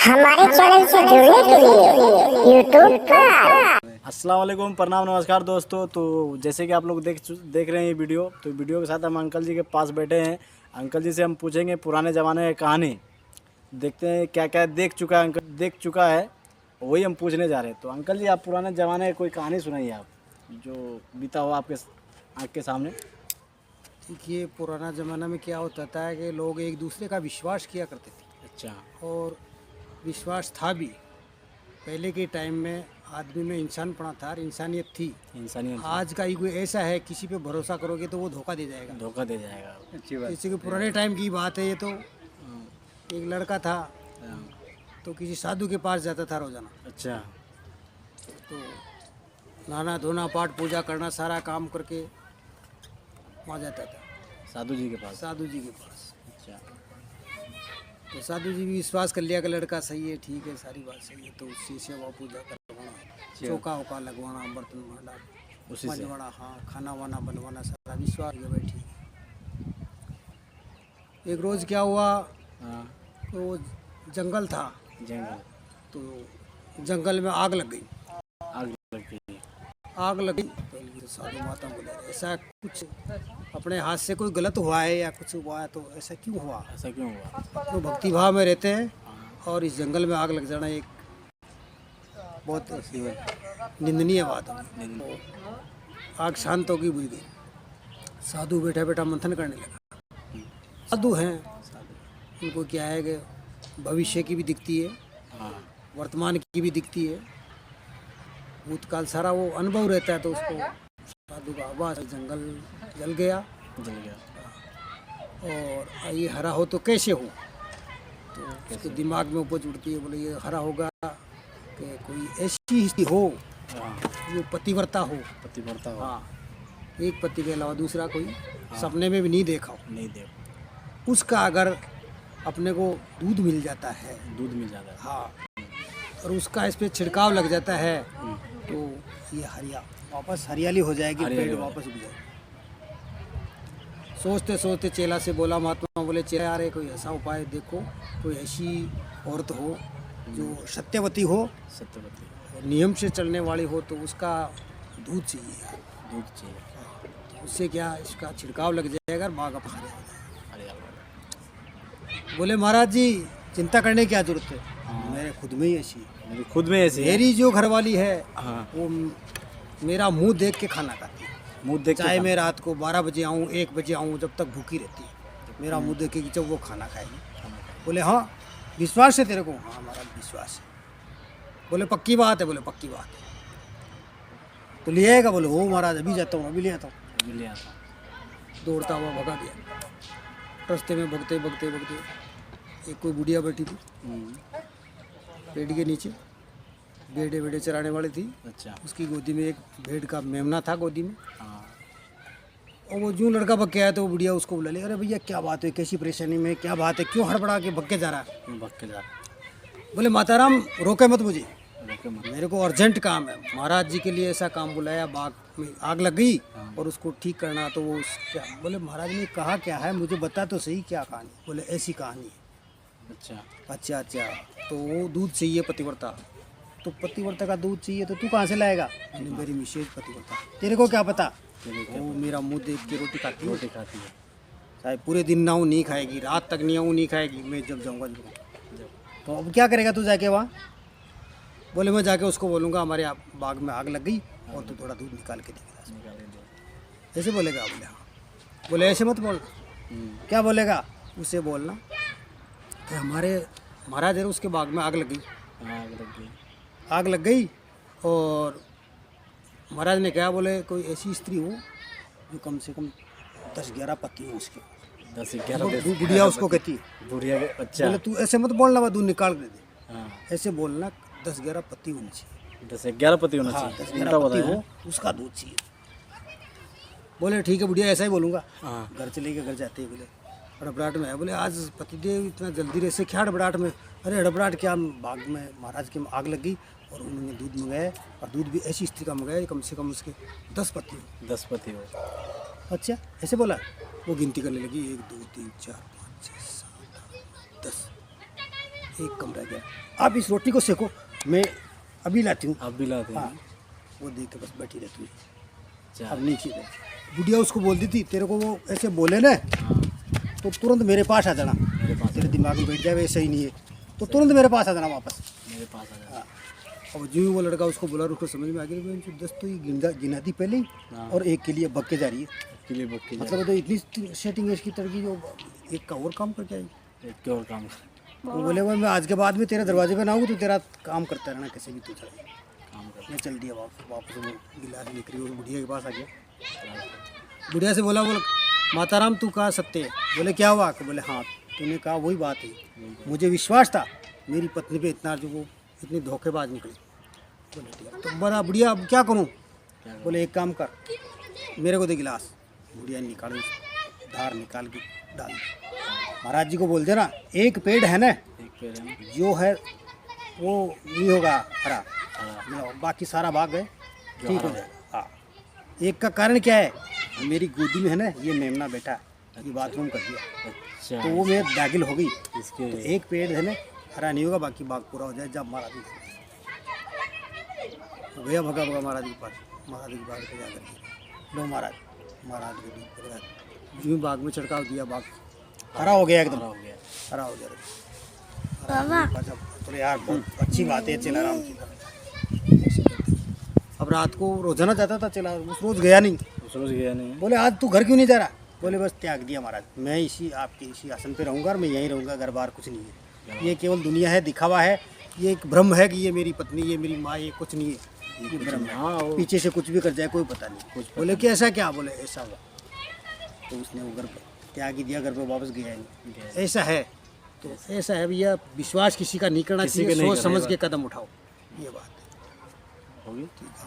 हमारे चैनल से जुड़ने के लिए यूट्यूब पर। अस्सलाम वालेकुम, प्रणाम, नमस्कार दोस्तों। तो जैसे कि आप लोग देख रहे हैं ये वीडियो, तो वीडियो के साथ हम अंकल जी के पास बैठे हैं। अंकल जी से हम पूछेंगे पुराने ज़माने की कहानी। देखते हैं क्या क्या देख चुका है, वही हम पूछने जा रहे हैं। तो अंकल जी, आप पुराने ज़माने की कोई कहानी सुनाइए, आप जो बीता हो आपके आँख के सामने। देखिए, पुराना ज़माना में क्या होता था कि लोग एक दूसरे का विश्वास किया करते थे, अच्छा। और विश्वास था भी। पहले के टाइम में आदमी में इंसानपना था और इंसानियत थी। इंसानियत। आज का युग ऐसा है, किसी पे भरोसा करोगे तो वो धोखा दे जाएगा। धोखा दे जाएगा। अच्छी बात। जैसे कि पुराने टाइम की बात है ये, तो एक लड़का था, तो किसी साधु के पास जाता था रोज़ाना। अच्छा। तो नहाना धोना पाठ पूजा करना सारा काम करके वहाँ जाता था, साधु जी के पास। साधु जी के पास। अच्छा। तो साधु जी भी विश्वास कर लिया कि लड़का सही है, ठीक है, सारी बात सही है। तो उससे सेवा पूजा करवाना, चौका वोका लगवाना, बर्तन भांडा उसी से। मंजवाना, हाँ, खाना वाना बनवाना, सारा विश्वास है भाई, ठीक है। एक रोज़ क्या हुआ, हाँ। तो जंगल था, जंगल। तो जंगल में आग लग गई। आग लगती है। आग लगी तो साधु माता बोले, ऐसा कुछ अपने हाथ से कोई गलत हुआ है या कुछ हुआ है, तो ऐसा क्यों हुआ? ऐसा क्यों हुआ? तो भक्ति भाव में रहते हैं, और इस जंगल में आग लग जाना एक बहुत निंदनीय बात है। तो आग शांत होगी, बुझ गई। साधु बैठा बैठा मंथन करने लगा। साधु हैं, उनको क्या है कि भविष्य की भी दिखती है, हाँ। वर्तमान की भी दिखती है, भूतकाल सारा वो अनुभव रहता है। तो उसको साधु का आवाज, जंगल जल गया, जल गया। और ये हरा हो तो कैसे हो? तो उसके दिमाग में उपज उड़ती है, बोले ये हरा होगा कि कोई ऐसी स्त्री हो जो पतिव्रता हो। पतिव्रता हो। हाँ, एक पति के अलावा दूसरा कोई सपने में भी नहीं देखा हो। नहीं दे। उसका अगर अपने को दूध मिल जाता है, दूध मिल जाता है। हाँ, और उसका इस पे छिड़काव लग जाता है, तो ये वापस हरियाली हो जाएगी, पेड़ वापस उग जाएगा। सोचते सोचते चेला से बोला, महात्मा बोले, चेला यार कोई ऐसा उपाय देखो, कोई ऐसी औरत हो जो सत्यवती हो, सत्यवती। नियम से चलने वाली हो, तो उसका दूध चाहिए यार। दूध चाहिए। तो उससे क्या, इसका छिड़काव लग जाएगा और बाग अपना हरिया हो जाएगा। हरियाणा। बोले, महाराज जी चिंता करने की क्या जरूरत है, मेरे खुद में ही ऐसी है। मेरी खुद में ऐसी है। मेरी जो घरवाली है, हाँ। वो मेरा मुंह देख के खाना खाती है। मुँह देख के चाहे मैं रात को 12 बजे आऊँ, 1 बजे आऊँ, जब तक भूखी रहती है, मेरा मुंह देखेगी, जब वो खाना खाएगी। बोले, हाँ विश्वास है तेरे को? हाँ हमारा विश्वास है। बोले, पक्की बात है? बोले, पक्की बात है। तो ले आएगा? बोले, हो महाराज, अभी जाता हूँ, अभी ले आता हूँ। मिल आता। दौड़ता हुआ भगा गया। रास्ते में भगते भगते भगते एक कोई बुढ़िया बैठी थी पेड़ के नीचे, भेड़े भेड़े चराने वाली थी। अच्छा। उसकी गोदी में एक भेड़ का मेमना था गोदी में। हाँ। और वो जो लड़का भग के आया, तो वो बुढ़िया उसको बुला लिया, अरे भैया क्या बात है, कैसी परेशानी में, क्या बात है, क्यों हड़बड़ा के भग के जा रहा है? भग के जा। बोले, माताराम रोके मत मुझे, रोके मत। मेरे को अर्जेंट काम है। महाराज जी के लिए ऐसा काम बुलाया, बाग में आग लग गई और उसको ठीक करना। तो वो क्या? बोले, महाराज ने कहा क्या है, मुझे बता तो सही क्या कहानी। बोले, ऐसी कहानी है। अच्छा। अच्छा अच्छा, तो वो दूध चाहिए पतिव्रता। तो पतिव्रता का दूध चाहिए, तो तू कहाँ से लाएगा? मेरी मिसेज पतिव्रता। तेरे को क्या पता? वो मेरा मुंह देख के रोटी खाती है। रोटी खाती है। चाहे पूरे दिन ना हो नहीं खाएगी, रात तक नहीं आऊँ नहीं खाएगी, मैं जब जाऊँगा जरूर। तो अब क्या करेगा तू जाके वहाँ? बोले, मैं जाके उसको बोलूँगा हमारे बाग में आग लग गई और तू थोड़ा दूध निकाल के देगा। ऐसे बोलेगा? बोले हाँ। बोले, ऐसे मत बोल। क्या बोलेगा? उसे बोलना कि हमारे महाराज है, उसके बाग में आग लग गई। आग लग गई। आग लग गई, और महाराज ने कहा, बोले कोई ऐसी स्त्री हो जो कम से कम 10-11 पति हो उसके। 10-11 बुढ़िया उसको कहती है। बुढ़िया के। अच्छा। बोले, तू ऐसे मत बोलना, मैं दूध निकाल के दे दे। हाँ। ऐसे बोलना, 10-11 पति होनी चाहिए। 10-11 पति होना हाँ, चाहिए। 10-11 पति हो, उसका दूध चाहिए। बोले, ठीक है बुढ़िया, ऐसा ही बोलूँगा। हाँ। घर चले गए, घर जाते ही बोले, हड़बड़ाहट में है। बोले, आज पतिदेव इतना जल्दी रहते क्या हड़बड़ाहट में? अरे हड़बड़ाहट क्या, बाग में महाराज की आग लग गई और उन्होंने दूध मंगाया, और दूध भी ऐसी स्त्री का मंगाया कम से कम उसके 10 पति हो। 10 पति हो। अच्छा, ऐसे बोला। वो गिनती करने लगी, 1 2 3 4 5 6 7 8 10। एक कम रह गया, आप इस रोटी को सेको, मैं अभी लाती हूँ। आप भी लाते हैं? हाँ, वो देख के बस बैठी रहती है। अच्छा। अब नीचे गए, बुढ़िया उसको बोलती थी तेरे को वो ऐसे बोले ना हाँ, तो तुरंत मेरे पास आ जाना, मेरे पास तेरे दिमाग में बैठ जाए वैसे ही नहीं है तो तुरंत मेरे पास आ जाना वापस। मेरे पास आ जाए। अब जो ही वो लड़का उसको बोला, उसको समझ में आ गया कि 10 तो ये गिना दी पहले ही, हाँ। और एक के लिए भग के जा रही है। के लिए बुक की जाए। मतलब तो इतनी सेटिंग है इसकी तरह जो एक का और काम करके आई। एक के और काम वो बोले भाई मैं आज के बाद में तेरे दरवाजे पे ना आऊँ तो तेरा काम करता रहना कैसे भी तू चले। काम कर। मैं चल दिया वापस वो गिलास निकली उस बुढ़िया के पास आ गया। बुढ़िया से बोला माताराम तू कहा सत्य है? बोले क्या हुआ? बोले हाँ तूने कहा वही बात है, मुझे विश्वास था मेरी पत्नी पे इतना जो वो इतनी धोखेबाज निकली। बोले ठीक है तो बड़ा बुढ़िया अब क्या करूँ? बोले एक काम कर, मेरे को दे गिलास। बुढ़िया निकाली, धार निकाल के डाल दी। महाराज जी को बोल देना एक पेड़ है ना एक पेड़ है ना? जो है वो नहीं होगा हरा, हाँ, बाकी सारा भाग है ठीक हो जाएगा। हाँ, एक का कारण क्या है? मेरी गोदी में है ना ये मेमना बैठा, ये बाथरूम कर दिया अच्छा। तो वो मेरे दागिल हो गई। इसके तो एक पेड़ है ना हरा नहीं होगा, बाकी बाग पूरा हो जाए। जब महाराज जी भैया भगा भगा महाराज के पास, महाराज के बाग पे जाकर के लो महाराज, महाराज के यूँ बाग में छिड़काव दिया, बाग हरा हो गया एकदम, हरा हो गया। हरा हो गया। तो यार बहुत अच्छी बात है, चला राम की। अब रात को रोजाना जाता था चला, उस रोज गया नहीं। उस रोज गया नहीं। बोले आज तू घर क्यों नहीं जा रहा? बोले बस त्याग दिया महाराज, मैं इसी आपके इसी आसन पे रहूंगा और मैं यहीं रहूंगा, घर बार कुछ नहीं है। ये केवल दुनिया है, दिखावा है, ये एक भ्रम है कि ये मेरी पत्नी, ये मेरी माँ, ये कुछ नहीं है, ये भ्रम है। हाँ, वो पीछे से कुछ भी कर जाए कोई पता नहीं। कुछ बोले कि ऐसा क्या? बोले ऐसा हुआ। तो उसने वो घर पे त्याग ही दिया, घर पे वापस गया नहीं। ऐसा है तो ऐसा है भैया, विश्वास किसी का नहीं करना किसी चाहिए, के नहीं सोच करना समझ है के कदम उठाओ, ये बात है। होगी। ठीक है।